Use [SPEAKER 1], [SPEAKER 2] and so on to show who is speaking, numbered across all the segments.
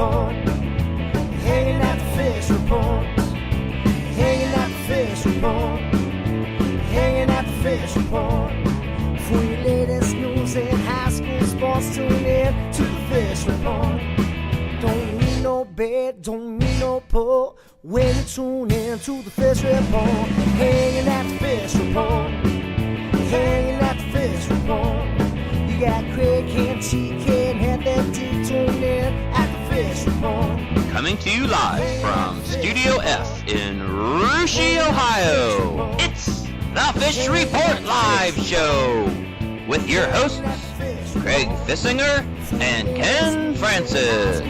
[SPEAKER 1] report. Hanging at the fish report. Hanging at the fish report. Hanging at the fish report. For your latest news in high school sports, tune in to the fish report. Don't need no bed, don't need no pull. When you tune in to the fish report. Hanging at the fish report. Hanging at the fish report. You got Craig and TK and Heather D tuned in at the fish report.
[SPEAKER 2] Coming to you live from Studio F in Russia, Ohio. It's the Fish Report Live Show with your hosts, Craig Fissinger and Ken Francis.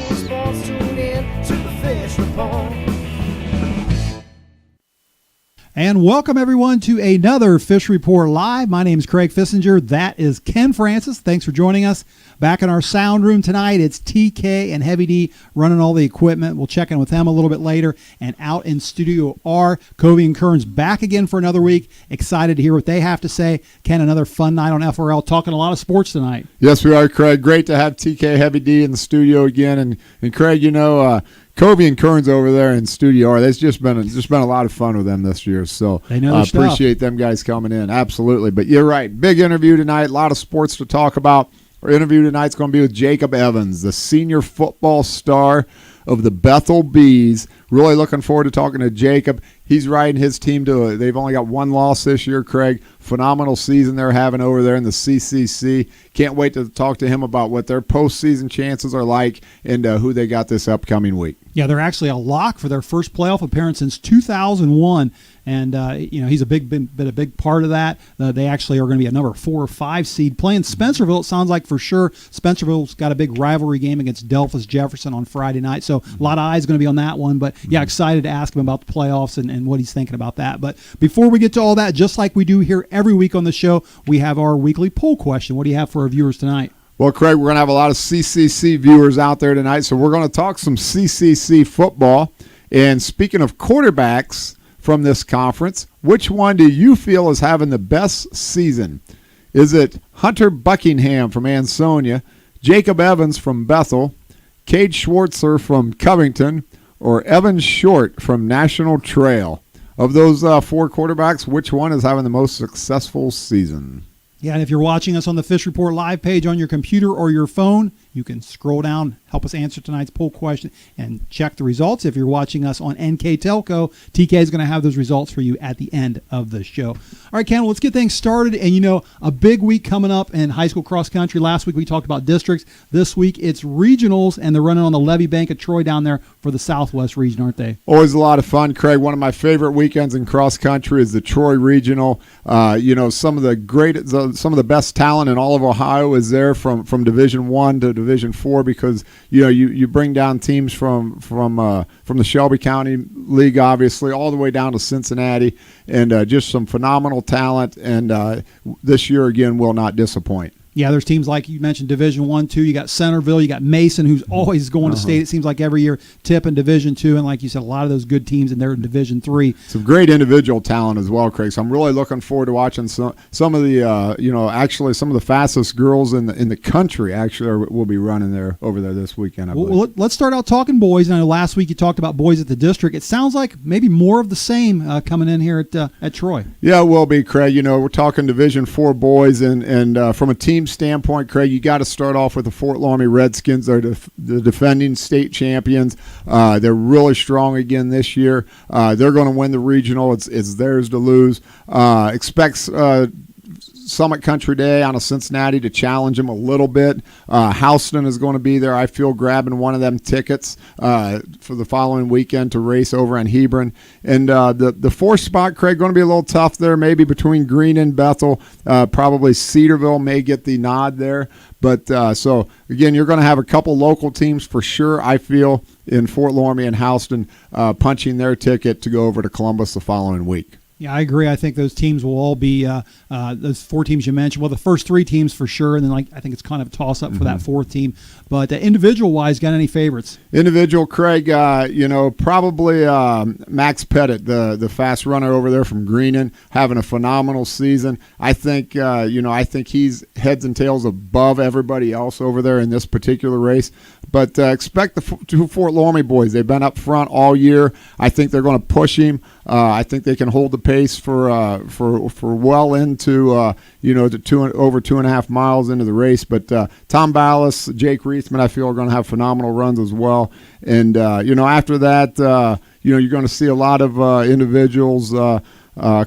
[SPEAKER 3] And welcome everyone to another Fish Report Live. My name is Craig Fissinger. That is Ken Francis. Thanks for joining us. Back in our sound room tonight, it's TK and Heavy D running all the equipment. We'll check in with them a little bit later. And out in Studio R, Covey and Kearns back again for another week. Excited to hear what they have to say. Ken, another fun night on FRL, talking a lot of sports tonight.
[SPEAKER 4] Yes, we are, Craig. Great to have TK Heavy D in the studio again. And Craig, you know, Covey and Kearns over there in Studio R, there's just been a lot of fun with them this year. So
[SPEAKER 3] they know
[SPEAKER 4] appreciate them guys coming in. Absolutely. But you're right. Big interview tonight. A lot of sports to talk about. Our interview tonight's going to be with Jacob Evans, the senior football star of the Bethel Bees. Really looking forward to talking to Jacob. He's riding his team to they've only got one loss this year, Craig. Phenomenal season they're having over there in the CCC. Can't wait to talk to him about what their postseason chances are like and who they got this upcoming week.
[SPEAKER 3] Yeah, they're actually a lock for their first playoff appearance since 2001. And, he's been a big part of that. They actually are going to be a number 4 or 5 seed playing Spencerville. It sounds like for sure Spencerville's got a big rivalry game against Delphus Jefferson on Friday night. So a lot of eyes going to be on that one. But, yeah, excited to ask him about the playoffs and what he's thinking about that. But before we get to all that, just like we do here every week on the show, we have our weekly poll question. What do you have for our viewers tonight?
[SPEAKER 4] Well, Craig, we're going to have a lot of CCC viewers out there tonight, so we're going to talk some CCC football. And speaking of quarterbacks from this conference, which one do you feel is having the best season? Is it Hunter Buckingham from Ansonia, Jacob Evans from Bethel, Cade Schwartzer from Covington, or Evan Short from National Trail? Of those 4 quarterbacks, which one is having the most successful season?
[SPEAKER 3] Yeah, and if you're watching us on the Fish Report Live page on your computer or your phone, you can scroll down, help us answer tonight's poll question, and check the results. If you're watching us on NK Telco, TK is going to have those results for you at the end of the show. All right, Ken, let's get things started. And, a big week coming up in high school cross country. Last week we talked about districts. This week it's regionals, and they're running on the Levee Bank of Troy down there for the Southwest region, aren't they?
[SPEAKER 4] Always a lot of fun, Craig. One of my favorite weekends in cross country is the Troy Regional. Some of the best talent in all of Ohio is there from Division I to Division IV because you bring down teams from the Shelby County League, obviously, all the way down to Cincinnati, and just some phenomenal talent. And this year again will not disappoint.
[SPEAKER 3] Yeah, there's teams like you mentioned, Division I, II. You got Centerville. You got Mason, who's always going to state. It seems like every year, Tip in Division II. And like you said, a lot of those good teams, and they're in Division III.
[SPEAKER 4] Some great individual talent as well, Craig. So I'm really looking forward to watching some of the, actually some of the fastest girls in the country will be running over there this weekend, I believe.
[SPEAKER 3] Well, let's start out talking boys. I know last week you talked about boys at the district. It sounds like maybe more of the same coming in here at Troy.
[SPEAKER 4] Yeah, it will be, Craig. We're talking Division IV boys, and from a team standpoint, Craig, you got to start off with the Fort Laramie Redskins. They're the defending state champions. They're really strong again this year. They're going to win the regional. It's theirs to lose. Expects Summit Country Day out of Cincinnati to challenge them a little bit. Houston is going to be there, I feel, grabbing one of them tickets for the following weekend to race over on Hebron. And the 4th spot, Craig, going to be a little tough there, maybe between Greene and Bethel. Probably Cedarville may get the nod there. But so, again, you're going to have a couple local teams for sure, I feel, in Fort Laramie and Houston punching their ticket to go over to Columbus the following week.
[SPEAKER 3] Yeah, I agree. I think those teams will all be those 4 teams you mentioned. Well, the first 3 teams for sure, and then I think it's kind of a toss-up for that 4th team. But individual-wise, got any favorites?
[SPEAKER 4] Individual, Craig, probably Max Pettit, the fast runner over there from Greenon, having a phenomenal season. I think he's heads and tails above everybody else over there in this particular race. But expect the 2 Fort Loramie boys. They've been up front all year. I think they're going to push him. I think they can hold the pace for well into over 2.5 miles into the race. But Tom Ballas, Jake Reithman, I feel are going to have phenomenal runs as well. And after that, you're going to see a lot of individuals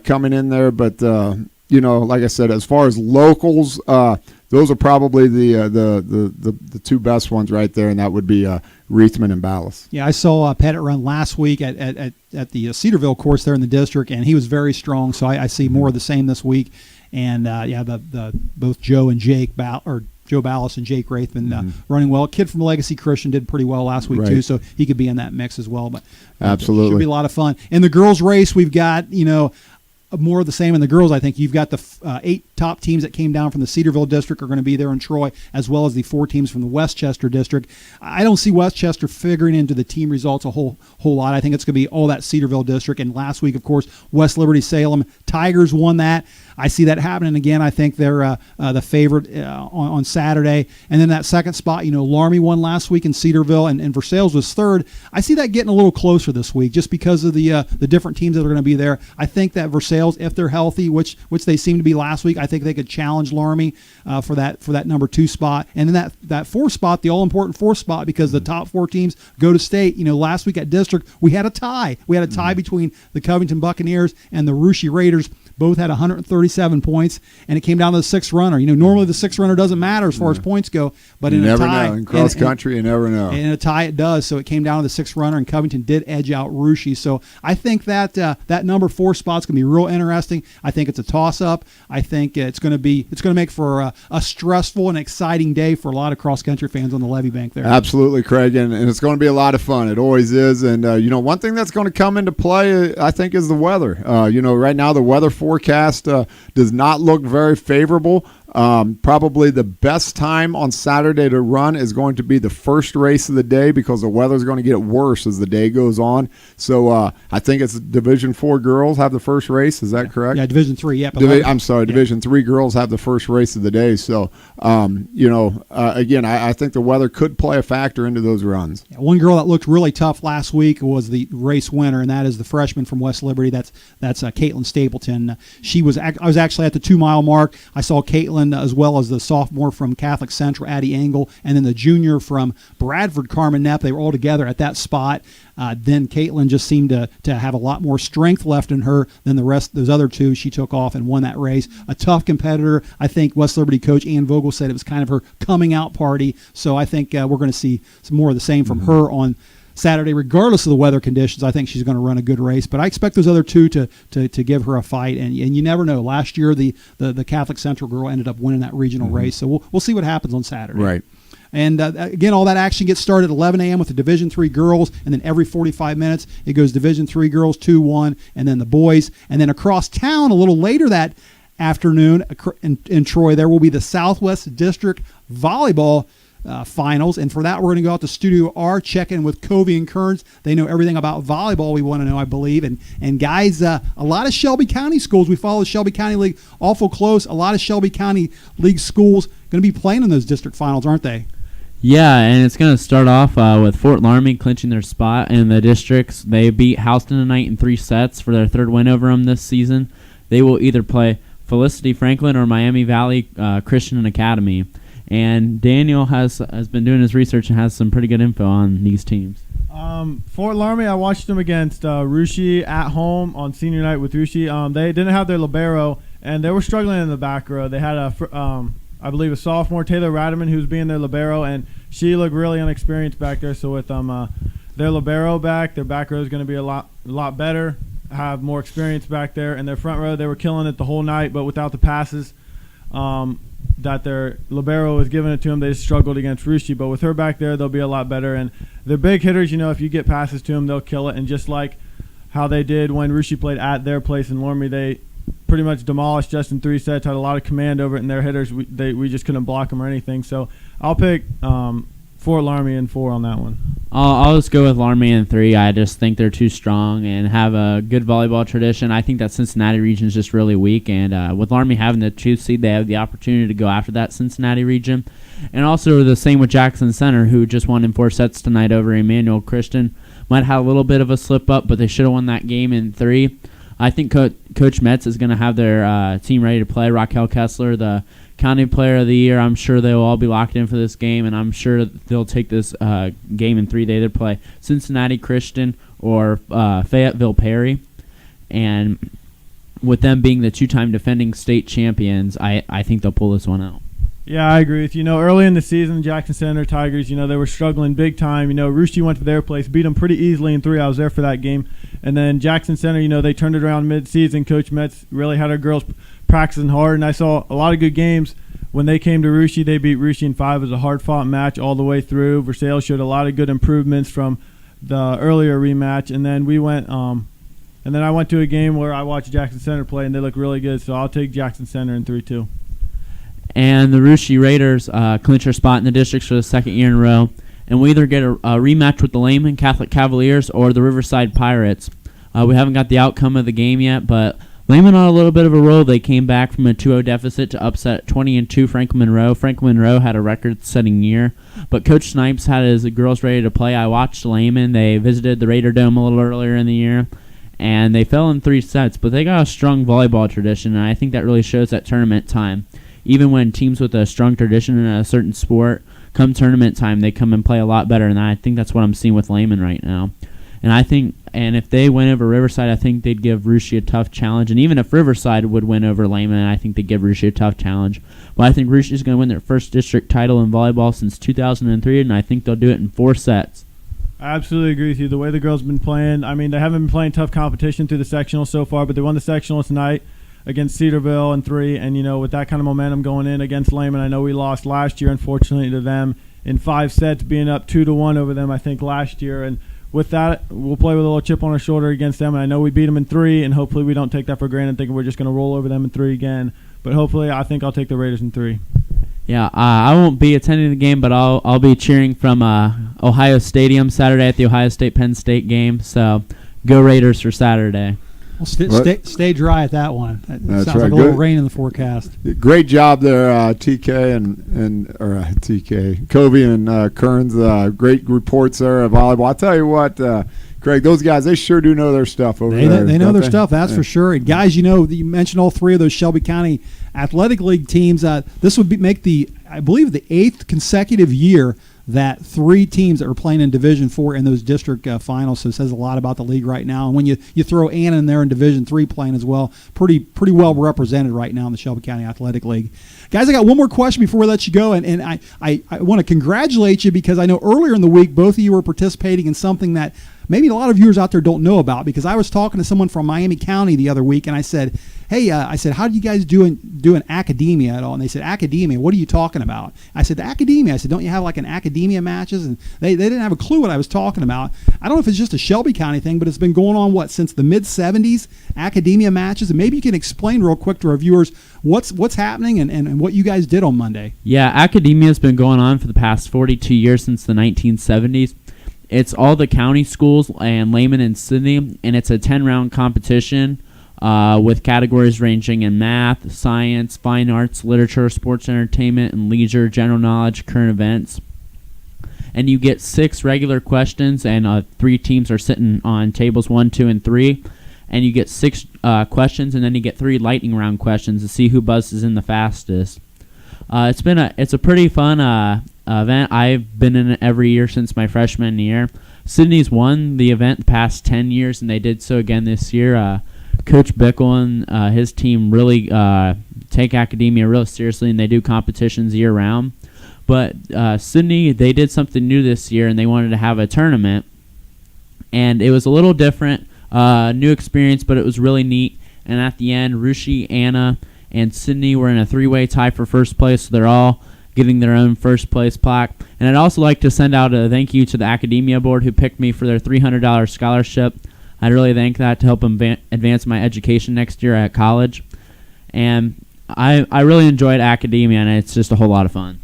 [SPEAKER 4] coming in there. But like I said, as far as locals, those are probably the 2 best ones right there, and that would be Reithman and Ballas.
[SPEAKER 3] Yeah, I saw Pettit run last week at the Cedarville course there in the district, and he was very strong. So I see more of the same this week. And both Joe Ballas and Jake Reithman running well. A kid from Legacy Christian did pretty well last week too, so he could be in that mix as well. But
[SPEAKER 4] absolutely,
[SPEAKER 3] it should be a lot of fun. In the girls' race, we've got more of the same in the girls. I think you've got the 8 top teams that came down from the Cedarville district are going to be there in Troy, as well as the 4 teams from the Westchester district. I don't see Westchester figuring into the team results a whole lot. I think it's going to be all that Cedarville district. And last week, of course, West Liberty Salem Tigers won that. I see that happening again. I think they're the favorite on Saturday. And then that second spot, Laramie won last week in Cedarville, and Versailles was third. I see that getting a little closer this week just because of the different teams that are going to be there. I think that Versailles, if they're healthy, which they seem to be last week, I think they could challenge Laramie for that number 2 spot. And then that 4th spot, the all-important 4th spot, because the top 4 teams go to state. Last week at district, we had a tie. We had a tie between the Covington Buccaneers and the Russia Raiders. Both had 137 points, and it came down to the 6th runner. Normally the 6th runner doesn't matter as far as points go, but in a tie,
[SPEAKER 4] know. In cross country, you never know.
[SPEAKER 3] In a tie, it does. So it came down to the 6th runner, and Covington did edge out Russia. So I think that that number 4 spot's going to be real interesting. I think it's a toss-up. I think it's going to make for a stressful and exciting day for a lot of cross country fans on the levee bank there.
[SPEAKER 4] Absolutely, Craig, and it's going to be a lot of fun. It always is. And one thing that's going to come into play, I think, is the weather. Right now the weather forecast does not look very favorable. Probably the best time on Saturday to run is going to be the first race of the day because the weather's going to get worse as the day goes on. So I think it's Division 4 girls have the first race. Is that correct?
[SPEAKER 3] Yeah, Division 3. Yeah.
[SPEAKER 4] Division 3 girls have the first race of the day. So, again, I think the weather could play a factor into those runs.
[SPEAKER 3] Yeah, one girl that looked really tough last week was the race winner, and that is the freshman from West Liberty. That's Caitlin Stapleton. I was actually at the 2-mile mark. I saw Caitlin as well as the sophomore from Catholic Central, Addie Engel, and then the junior from Bradford, Carmen Knapp. They were all together at that spot. Then Caitlin just seemed to have a lot more strength left in her than the rest. Those other 2, she took off and won that race. A tough competitor. I think West Liberty coach Ann Vogel said it was kind of her coming out party. So I think we're going to see some more of the same from her on Saturday, regardless of the weather conditions. I think she's going to run a good race, but I expect those other 2 to give her a fight. And you never know. Last year, the Catholic Central girl ended up winning that regional race, so we'll see what happens on Saturday.
[SPEAKER 4] Right.
[SPEAKER 3] And again, all that action gets started at 11 a.m. with the Division 3 girls, and then every 45 minutes it goes Division 3 girls 2-1, and then the boys, and then across town a little later that afternoon in Troy there will be the Southwest District volleyball finals, and for that we're going to go out to Studio R, check in with Covey and Kearns. They know everything about volleyball we want to know, I believe. And guys, a lot of Shelby County schools, we follow the Shelby County League awful close. A lot of Shelby County League schools going to be playing in those district finals, aren't they?
[SPEAKER 5] Yeah, and it's going to start off with Fort Laramie clinching their spot in the districts. They beat Houston tonight in 3 sets for their 3rd win over them this season. They will either play Felicity Franklin or Miami Valley Christian Academy. And Daniel has been doing his research and has some pretty good info on these teams.
[SPEAKER 6] Fort Laramie, I watched them against Russia at home on senior night with Russia. They didn't have their libero, and they were struggling in the back row. They had I believe a sophomore, Taylor Radiman, who's being their libero, and she looked really inexperienced back there. So with their libero back, their back row is going to be a lot better, have more experience back there. And their front row, they were killing it the whole night, but without the passes that their libero was giving it to them, they just struggled against Russia. But with her back there, they'll be a lot better. And they're big hitters. If you get passes to them, they'll kill it. And just like how they did when Russia played at their place in Lormy. They pretty much demolished us in 3 sets, had a lot of command over it, and their hitters, we just couldn't block them or anything. So I'll pick Fort Laramie in 4 on that one.
[SPEAKER 5] I'll just go with Laramie in 3. I just think they're too strong and have a good volleyball tradition. I think that Cincinnati region is just really weak, and with Laramie having the 2 seed, they have the opportunity to go after that Cincinnati region. And also the same with Jackson Center, who just won in 4 sets tonight over Emmanuel Christian. Might have a little bit of a slip up, but they should have won that game in 3. I think Coach Metz is going to have their team ready to play. Raquel Kessler, the County Player of the Year, I'm sure they'll all be locked in for this game, and I'm sure they'll take this game in 3. They either play Cincinnati Christian or Fayetteville Perry. And with them being the 2-time defending state champions, I think they'll pull this one out.
[SPEAKER 6] Yeah, I agree with you. Early in the season, Jackson Center Tigers, they were struggling big time. Rushy went to their place, beat them pretty easily in 3. I was there for that game. And then Jackson Center, they turned it around mid-season. Coach Metz really had our girls practicing hard, and I saw a lot of good games. When they came to Rushy, they beat Rushy in 5. It was a hard-fought match all the way through. Versailles showed a lot of good improvements from the earlier rematch. And then we went and then I went to a game where I watched Jackson Center play, and they look really good. So I'll take Jackson Center in 3 too.
[SPEAKER 5] And the Rushy Raiders clinch their spot in the districts for the 2nd year in a row. And we either get a rematch with the Lehman Catholic Cavaliers or the Riverside Pirates. We haven't got the outcome of the game yet, but Lehman on a little bit of a roll. They came back from a 2-0 deficit to upset 20-2 Franklin Monroe. Franklin Monroe had a record-setting year, but Coach Snipes had his girls ready to play. I watched Lehman. They visited the Raider Dome a little earlier in the year, and they fell in 3 sets, but they got a strong volleyball tradition, and I think that really shows at tournament time. Even when teams with a strong tradition in a certain sport, come tournament time, they come and play a lot better, and I think that's what I'm seeing with Lehman right now. And if they win over Riverside, I think they'd give Rushy a tough challenge. And even if Riverside would win over Lehman, I think they'd give Rushy a tough challenge. But I think Rushy is going to win their first district title in volleyball since 2003, and I think they'll do it in 4 sets.
[SPEAKER 6] I absolutely agree with you. The way the girls have been playing, they haven't been playing tough competition through the sectional so far, but they won the sectional tonight against Cedarville in 3. And, with that kind of momentum going in against Lehman, I know we lost last year, unfortunately, to them in 5 sets, being up 2-1 over them, I think, last year. And with that, we'll play with a little chip on our shoulder against them. And I know we beat them in 3, and hopefully we don't take that for granted, thinking we're just going to roll over them in 3 again. But hopefully, I think I'll take the Raiders in 3.
[SPEAKER 5] Yeah, I won't be attending the game, but I'll be cheering from Ohio Stadium Saturday at the Ohio State-Penn State game. So go Raiders for Saturday.
[SPEAKER 3] Well, stay dry at that one. It
[SPEAKER 4] That's
[SPEAKER 3] sounds
[SPEAKER 4] right.
[SPEAKER 3] like a little rain in the forecast.
[SPEAKER 4] Great job there, TK TK Covey and Kearns. Great reports there of volleyball. I tell you what, Craig, those guys, they sure do know their stuff over there.
[SPEAKER 3] They know their stuff, that's for sure. And guys, you mentioned all 3 of those Shelby County Athletic League teams. This would make I believe, the 8th consecutive year that 3 teams that are playing in Division IV in those district finals. So it says a lot about the league right now. And when you throw Anna in there in Division III playing as well, pretty well represented right now in the Shelby County Athletic League. Guys, I got one more question before we let you go, and I want to congratulate you because I know earlier in the week both of you were participating in something that maybe a lot of viewers out there don't know about, because I was talking to someone from Miami County the other week, and I said, hey, how do you guys do in academia at all? And they said, academia, what are you talking about? I said, academia. I said, don't you have like an academia matches? And they didn't have a clue what I was talking about. I don't know if it's just a Shelby County thing, but it's been going on, since the mid-'70s, academia matches. And maybe you can explain real quick to our viewers what's happening and what you guys did on Monday.
[SPEAKER 5] Yeah, academia has been going on for the past 42 years, since the 1970s. It's all the county schools and Lehman and Sydney, and it's a 10-round competition with categories ranging in math, science, fine arts, literature, sports, entertainment, and leisure, general knowledge, current events. And you get 6 regular questions, and 3 teams are sitting on tables 1, 2, and 3. And you get 6 questions, and then you get 3 lightning round questions to see who buzzes in the fastest. It's a pretty fun event. I've been in it every year since my freshman year. Sydney's won the event the past 10 years, and they did so again this year. Coach Bickle and his team really take academia real seriously, and they do competitions year-round. But Sydney, they did something new this year, and they wanted to have a tournament. And it was a little different, new experience, but it was really neat. And at the end, Rushy, Anna, and Sydney were in a 3-way tie for first place, so they're all getting their own first place plaque. And I'd also like to send out a thank you to the Academia Board, who picked me for their $300 scholarship. I'd really thank that to help advance my education next year at college. And I really enjoyed academia, and it's just a whole lot of fun.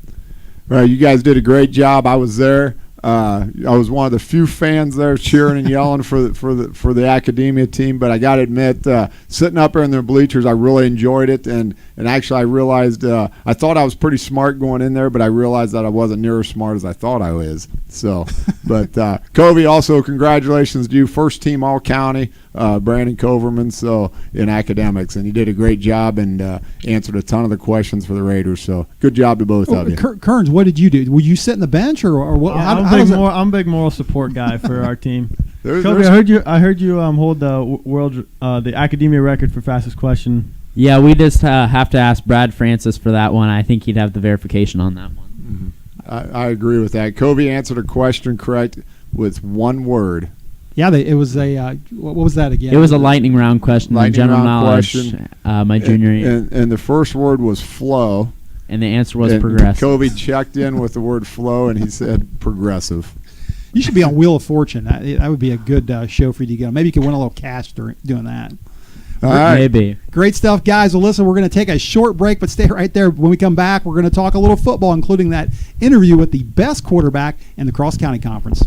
[SPEAKER 4] Right, you guys did a great job. I was there. I was one of the few fans there cheering and yelling for the academia team. But I got to admit, sitting up there in the bleachers, I really enjoyed it. And actually, I realized I thought I was pretty smart going in there, but I realized that I wasn't near as smart as I thought I was. So, but Covey, also congratulations to you, first team All County, Brandon Coverman. So in academics, and you did a great job and answered a ton of the questions for the Raiders. So good job to both of you.
[SPEAKER 3] Kearns, what did you do? Were you sit in the bench or what?
[SPEAKER 6] Yeah, I'm a big moral support guy for our team. Kobe, I heard you hold the academia record for fastest question.
[SPEAKER 5] Yeah, we just have to ask Brad Francis for that one. I think he'd have the verification on that one.
[SPEAKER 4] Mm-hmm. I agree with that. Kobe answered a question correct with one word.
[SPEAKER 3] Yeah, it was a what was that again?
[SPEAKER 5] It was a lightning round question, general knowledge, my junior year.
[SPEAKER 4] And the first word was flow.
[SPEAKER 5] And the answer was progressive.
[SPEAKER 4] Kobe checked in with the word flow, and he said progressive.
[SPEAKER 3] You should be on Wheel of Fortune. That would be a good show for you to get on. Maybe you could win a little cash doing that.
[SPEAKER 4] All right.
[SPEAKER 5] Maybe.
[SPEAKER 3] Great stuff, guys. Well, listen, we're going to take a short break, but stay right there. When we come back, we're going to talk a little football, including that interview with the best quarterback in the Cross County Conference.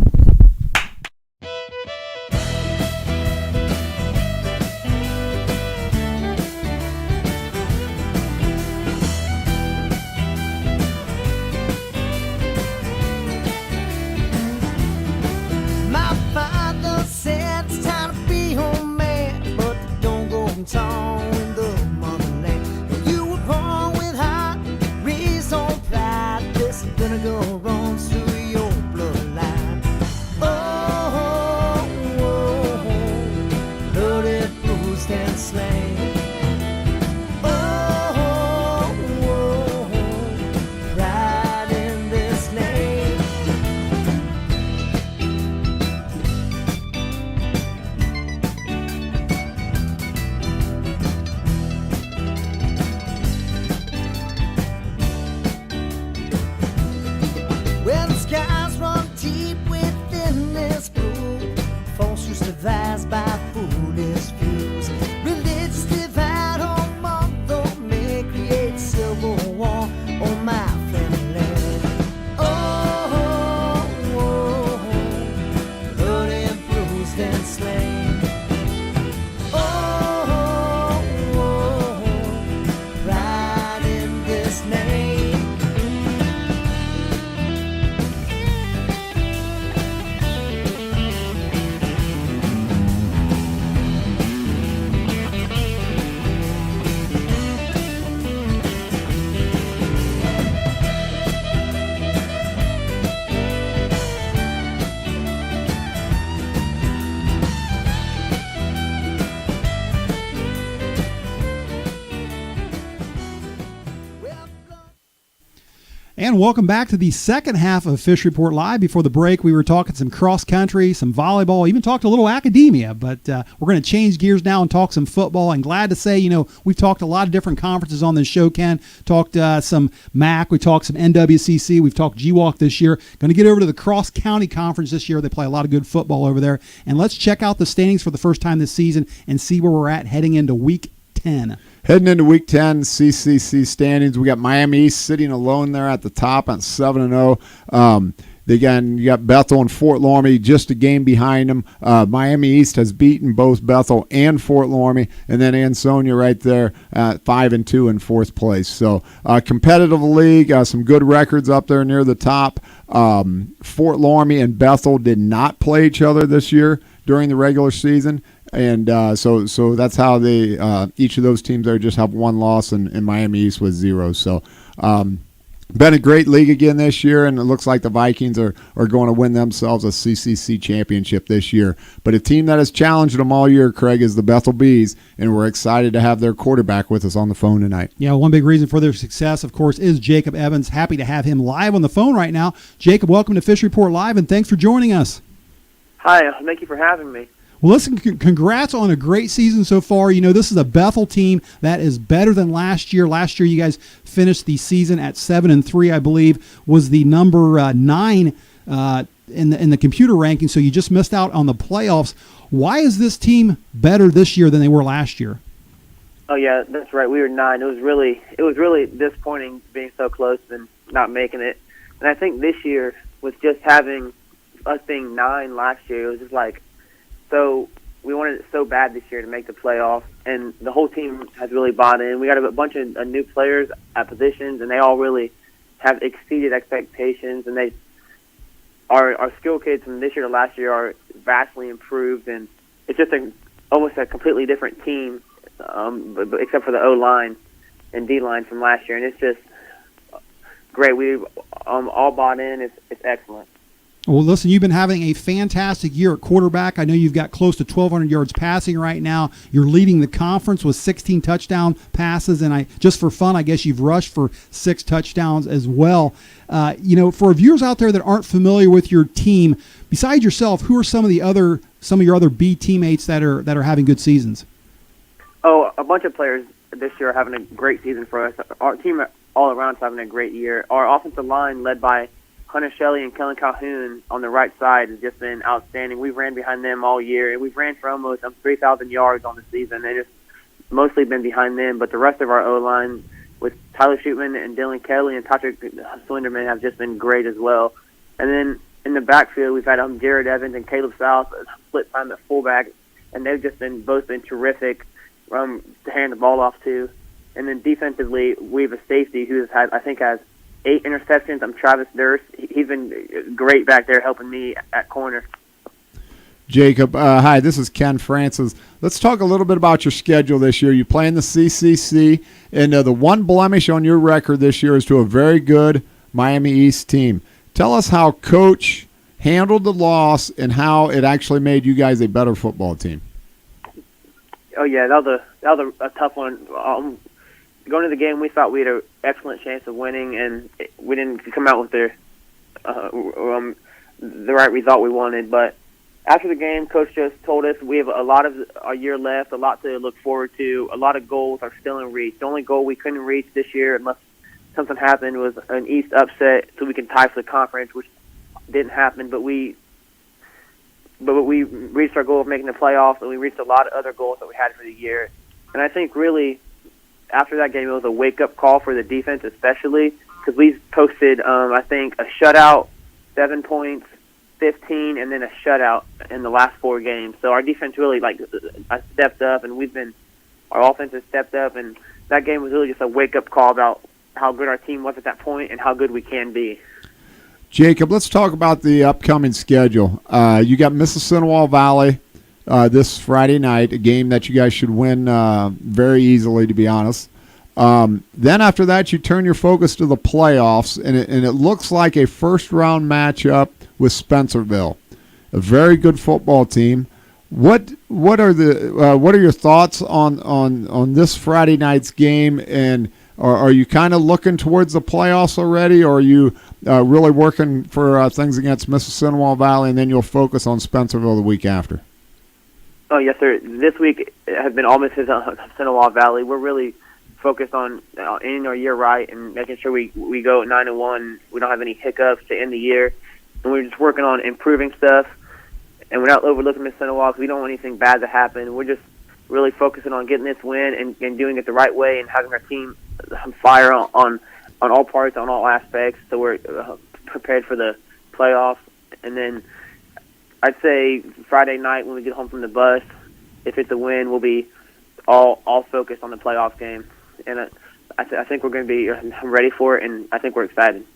[SPEAKER 1] My father said it's time to be home man, but don't go and tall in the motherland. You were born with heart, raised on pride. This is gonna go wrong through your bloodline. Oh, oh, oh, loaded, bruised, and slain. Oh, oh, oh, pride in this name. Well, the skies run deep within this blue. False use devised by foolish views. Religious divide among the may create civil war on my family land. Oh, oh, oh, bloody, bruised, and slain. Oh, oh, oh, pride in this name.
[SPEAKER 3] And welcome back to the second half of Fish Report Live. Before the break, we were talking some cross country, some volleyball, even talked a little academia. But we're going to change gears now and talk some football. And glad to say, we've talked a lot of different conferences on this show, Ken. Talked some MAC, we talked some NWCC, we've talked GWalk this year. Going to get over to the Cross County Conference this year. They play a lot of good football over there. And let's check out the standings for the first time this season and see where we're at heading into Week 10.
[SPEAKER 4] Heading into Week 10, CCC standings, we got Miami East sitting alone there at the top at 7-0. Again, you got Bethel and Fort Laramie just a game behind them. Miami East has beaten both Bethel and Fort Laramie, and then Ansonia right there at 5-2 in fourth place. So competitive league, some good records up there near the top. Fort Laramie and Bethel did not play each other this year during the regular season. And so that's how they each of those teams there just have one loss, and Miami East was 0. So been a great league again this year, and it looks like the Vikings are going to win themselves a CCC championship this year. But a team that has challenged them all year, Craig, is the Bethel Bees, and we're excited to have their quarterback with us on the phone tonight.
[SPEAKER 3] Yeah, one big reason for their success, of course, is Jacob Evans. Happy to have him live on the phone right now. Jacob, welcome to Fish Report Live, and thanks for joining us.
[SPEAKER 7] Hi, thank you for having me.
[SPEAKER 3] Well, listen, congrats on a great season so far. This is a Bethel team that is better than last year. Last year, you guys finished the season at 7-3, I believe, was the number 9 in the computer ranking, so you just missed out on the playoffs. Why is this team better this year than they were last year?
[SPEAKER 7] Oh yeah, that's right. We were 9. It was really disappointing being so close and not making it. And I think this year, with just having us being 9 last year, it was just like, so we wanted it so bad this year to make the playoffs, and the whole team has really bought in. We got a bunch of new players at positions, and they all really have exceeded expectations. And our skill kids from this year to last year are vastly improved, and it's just almost a completely different team, except for the O-line and D-line from last year. And it's just great. We've all bought in. It's excellent.
[SPEAKER 3] Well, listen, you've been having a fantastic year at quarterback. I know you've got close to 1,200 yards passing right now. You're leading the conference with 16 touchdown passes, and just for fun, I guess you've rushed for 6 touchdowns as well. For viewers out there that aren't familiar with your team, besides yourself, who are some of your other B teammates that are having good seasons?
[SPEAKER 7] Oh, a bunch of players this year are having a great season for us. Our team all around is having a great year. Our offensive line, led by Hunter Shelley and Kellen Calhoun on the right side, has just been outstanding. We've ran behind them all year, and we've ran for almost 3,000 yards on the season. They just mostly been behind them, but the rest of our O-line with Tyler Shootman and Dylan Kelly and Patrick Slenderman have just been great as well. And then in the backfield, we've had Jared Evans and Caleb South split time at fullback, and they've just both been terrific to hand the ball off to. And then defensively, we have a safety who has 8 interceptions. I'm Travis Durst. He's been great back there helping me at corner.
[SPEAKER 4] Jacob, hi, this is Ken Francis. Let's talk a little bit about your schedule this year. You play in the CCC, and the one blemish on your record this year is to a very good Miami East team. Tell us how Coach handled the loss and how it actually made you guys a better football team.
[SPEAKER 7] Oh, yeah, that was a tough one. Going to the game, we thought we had an excellent chance of winning, and we didn't come out with the right result we wanted. But after the game, Coach just told us we have a lot of our year left, a lot to look forward to. A lot of goals are still in reach. The only goal we couldn't reach this year, unless something happened, was an East upset so we can tie for the conference, which didn't happen. But we reached our goal of making the playoffs, and we reached a lot of other goals that we had for the year. And I think really, after that game, it was a wake-up call for the defense, especially because we posted, a shutout, 7 points, 15, and then a shutout in the last 4 games. So our defense really stepped up, and our offense has stepped up, and that game was really just a wake-up call about how good our team was at that point and how good we can be.
[SPEAKER 4] Jacob, let's talk about the upcoming schedule. You got Mississinawa Valley this Friday night, a game that you guys should win very easily, to be honest. Then after that, you turn your focus to the playoffs, and it looks like a first-round matchup with Spencerville, a very good football team. What are your thoughts on this Friday night's game, and are you kind of looking towards the playoffs already, or are you really working for things against Mississinawa Valley, and then you'll focus on Spencerville the week after?
[SPEAKER 7] Oh, yes, sir. This week has been all Mississinawa Valley. We're really focused on ending our year right and making sure we go 9-1. We don't have any hiccups to end the year. And we're just working on improving stuff. And we're not overlooking Mississinawa because we don't want anything bad to happen. We're just really focusing on getting this win and doing it the right way and having our team fire on all parts, on all aspects, so we're prepared for the playoffs. And then I'd say Friday night when we get home from the bus, if it's a win, we'll be all focused on the playoff game. And I think we're going to be ready for it, and I think we're excited.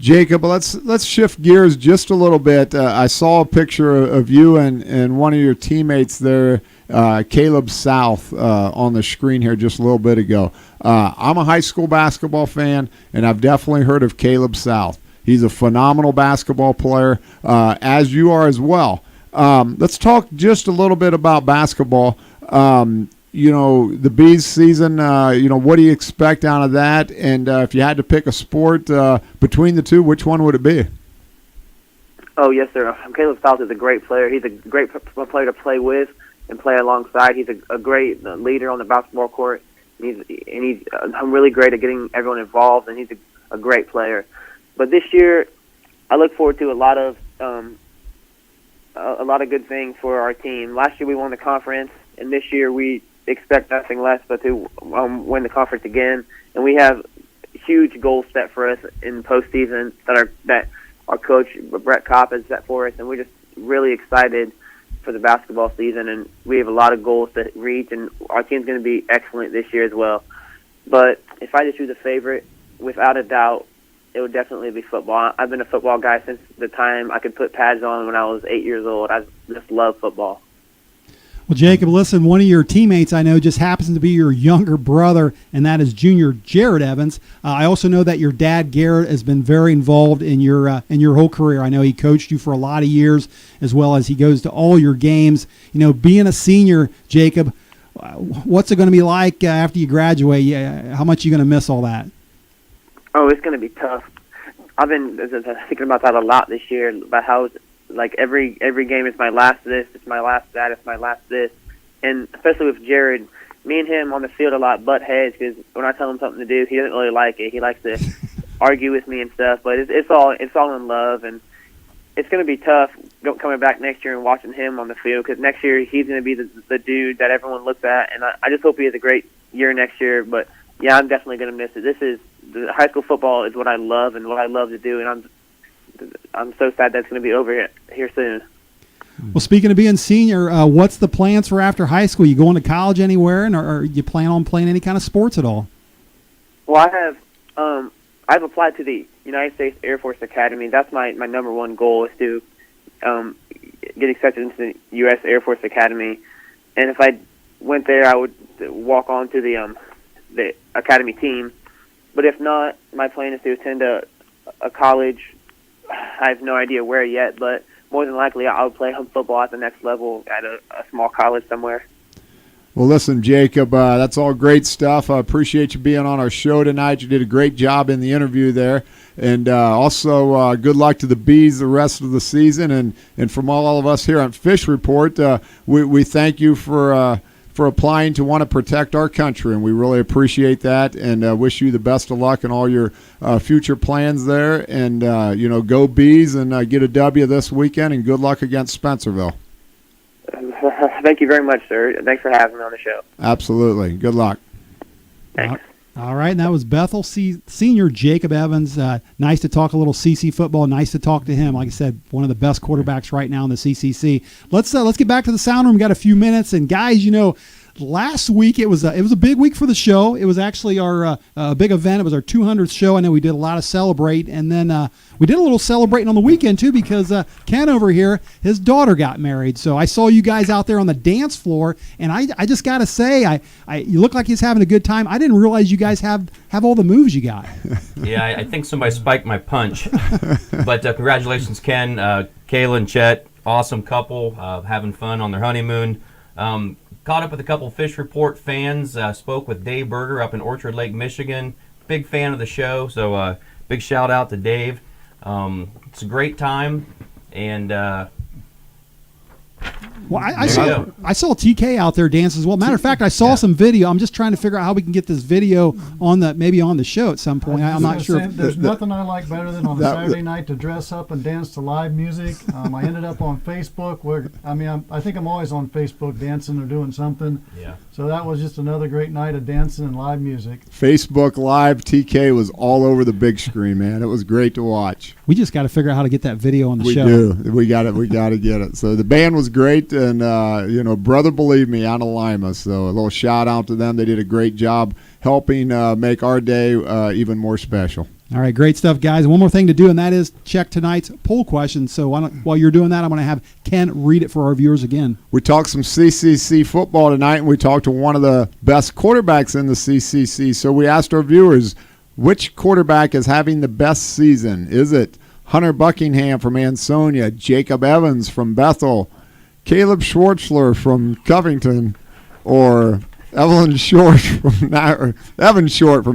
[SPEAKER 4] Jacob, let's shift gears just a little bit. I saw a picture of you and one of your teammates there, Caleb South, on the screen here just a little bit ago. I'm a high school basketball fan, and I've definitely heard of Caleb South. He's a phenomenal basketball player, as you are as well. Let's talk just a little bit about basketball. The Bees season, what do you expect out of that? And if you had to pick a sport between the two, which one would it be?
[SPEAKER 7] Oh, yes, sir. Caleb South is a great player. He's a great player to play with and play alongside. He's a great leader on the basketball court. And he's really great at getting everyone involved, and he's a great player. But this year, I look forward to a lot of a lot of good things for our team. Last year we won the conference, and this year we expect nothing less but to win the conference again. And we have huge goals set for us in postseason that our coach Brett Kopp has set for us, and we're just really excited for the basketball season. And we have a lot of goals to reach, and our team's going to be excellent this year as well. But if I just choose a favorite, without a doubt, it would definitely be football. I've been a football guy since the time I could put pads on when I was 8 years old. I just love football.
[SPEAKER 3] Well, Jacob, listen, one of your teammates I know just happens to be your younger brother, and that is junior Jared Evans. I also know that your dad, Garrett, has been very involved in your whole career. I know he coached you for a lot of years, as well as he goes to all your games. You know, being a senior, Jacob, what's it going to be like after you graduate? How much are you going to miss all that?
[SPEAKER 7] Oh, it's going to be tough. I've been thinking about that a lot this year, about how like every game is my last this, it's my last that, it's my last this. And especially with Jared, me and him on the field a lot butt heads, because when I tell him something to do, he doesn't really like it. He likes to argue with me and stuff, but it's all in love. And it's going to be tough coming back next year and watching him on the field, because next year he's going to be the dude that everyone looks at. And I just hope he has a great year next year. But yeah, I'm definitely going to miss it. The high school football is what I love and what I love to do, and I'm so sad that's going to be over here soon.
[SPEAKER 3] Well, speaking of being senior, what's the plans for after high school? You going to college anywhere, or you plan on playing any kind of sports at all?
[SPEAKER 7] Well, I've applied to the United States Air Force Academy. That's my number one goal, is to get accepted into the U.S. Air Force Academy. And if I went there, I would walk on to the academy team. But if not, my plan is to attend a college. I have no idea where yet, but more than likely I'll play football at the next level at a small college somewhere.
[SPEAKER 4] Well, listen, Jacob, that's all great stuff. I appreciate you being on our show tonight. You did a great job in the interview there. And also good luck to the Bees the rest of the season. And from all of us here on Fish Report, we thank you for applying to want to protect our country, and we really appreciate that, and wish you the best of luck in all your future plans there. And go Bees and get a W this weekend, and good luck against Spencerville.
[SPEAKER 7] Thank you very much, sir. Thanks for having me on the show.
[SPEAKER 4] Absolutely. Good luck.
[SPEAKER 7] Thanks.
[SPEAKER 3] All right, and that was Bethel senior Jacob Evans. Nice to talk a little CC football. Nice to talk to him. Like I said, one of the best quarterbacks right now in the CCC. Let's get back to the sound room. We got a few minutes, and guys, last week it was a big week for the show. It was actually our big event. It was our 200th show. I know we did a lot of celebrate, and then we did a little celebrating on the weekend too, because Ken over here, his daughter got married. So I saw you guys out there on the dance floor, and I just got to say, you look like he's having a good time. I didn't realize you guys have all the moves you got.
[SPEAKER 8] Yeah, I think somebody spiked my punch. But congratulations, Ken, Kayla, and Chet. Awesome couple, having fun on their honeymoon. Caught up with a couple Fish Report fans. Spoke with Dave Berger up in Orchard Lake, Michigan. Big fan of the show, so big shout out to Dave. It's a great time, and
[SPEAKER 3] well, I saw TK out there dance as well. Matter of fact, I saw some video. I'm just trying to figure out how we can get this video on the show at some point. I'm not sure.
[SPEAKER 9] There's nothing I like better than on a Saturday night to dress up and dance to live music. I ended up on Facebook where I think I'm always on Facebook dancing or doing something.
[SPEAKER 8] Yeah.
[SPEAKER 9] So that was just another great night of dancing and live music.
[SPEAKER 4] Facebook Live, TK was all over the big screen, man. It was great to watch.
[SPEAKER 3] We just got to figure out how to get that video on the show.
[SPEAKER 4] We do. We got to get it. So the band was great, and Brother Believe Me out of Lima. So a little shout out to them. They did a great job helping make our day even more special.
[SPEAKER 3] All right, great stuff, guys. One more thing to do, and that is check tonight's poll question. So while you're doing that, I'm going to have Ken read it for our viewers again.
[SPEAKER 4] We talked some CCC football tonight, and we talked to one of the best quarterbacks in the CCC. So we asked our viewers, which quarterback is having the best season? Is it Hunter Buckingham from Ansonia, Jacob Evans from Bethel, Caleb Schwartzler from Covington, or Evan Short from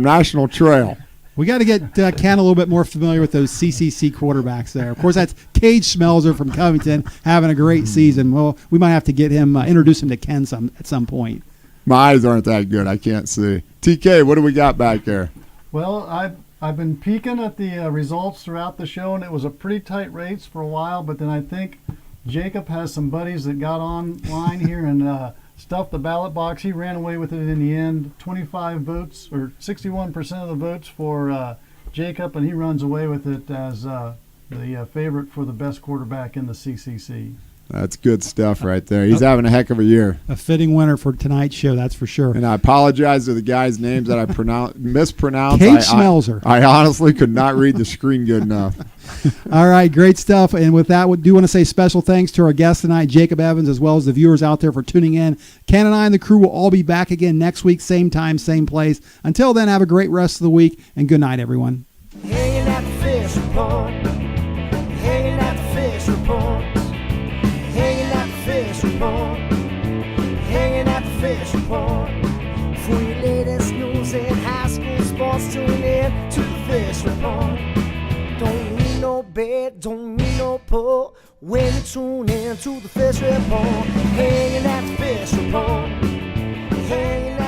[SPEAKER 4] National Trail?
[SPEAKER 3] We got to get Ken a little bit more familiar with those CCC quarterbacks there. Of course, that's Cage Schmelzer from Covington having a great season. Well, we might have to get him, introduce him to Ken at some point.
[SPEAKER 4] My eyes aren't that good. I can't see. TK, what do we got back there?
[SPEAKER 9] Well, I've been peeking at the results throughout the show, and it was a pretty tight race for a while. But then I think Jacob has some buddies that got online here and stuffed the ballot box. He ran away with it in the end. 25 votes, or 61% of the votes for Jacob, and he runs away with it as the favorite for the best quarterback in the CCC.
[SPEAKER 4] That's good stuff right there. He's having a heck of a year.
[SPEAKER 3] A fitting winner for tonight's show, that's for sure.
[SPEAKER 4] And I apologize to the guys' names that I mispronounced.
[SPEAKER 3] Kate Schmelzer.
[SPEAKER 4] I honestly could not read the screen good enough.
[SPEAKER 3] All right, great stuff. And with that, we do want to say special thanks to our guest tonight, Jacob Evans, as well as the viewers out there for tuning in. Ken and I and the crew will all be back again next week, same time, same place. Until then, have a great rest of the week, and good night, everyone.
[SPEAKER 1] Hanging at the fish report. Hanging at the fish report. Hanging at the fish report. Hanging at the fish report. For your latest news in high school sports, tune in to the fish report. Don't need no bed, don't need no pull. When you tune in to the fish report. Hanging at the fish report. Hanging